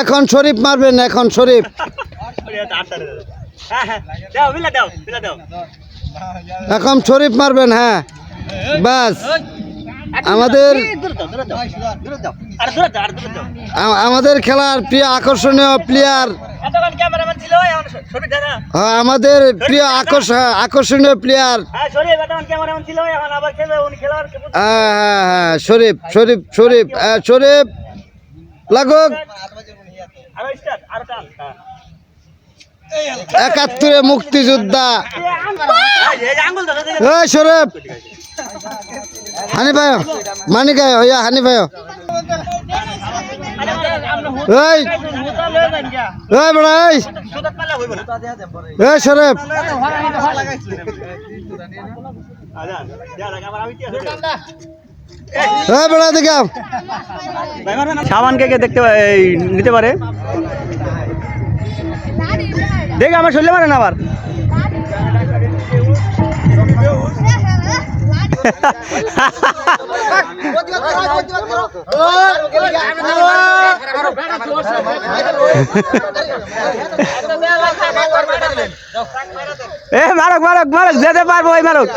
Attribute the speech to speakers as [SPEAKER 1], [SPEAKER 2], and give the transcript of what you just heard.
[SPEAKER 1] এখন শরীফ মারবেন, এখন শরীফ এখন শরীফ মারবেন। হ্যাঁ বাস আমাদের খেলার প্রিয় আকর্ষণীয় প্লেয়ার, আমাদের প্রিয় আকর্ষণীয় প্লেয়ার শরীফ শরীফ শরীফ শরীফ লাগুক। ৭১ মুক্তিযোদ্ধা শরীফ হানি ভাই মানিক হইয়া হানি ভাই শরীফ
[SPEAKER 2] সাবান কে দেখতে নিতে পারে, দেখ আমার শরীরে মারে না আবার। মারক মারক মারক যেতে পারবো ওই মারক।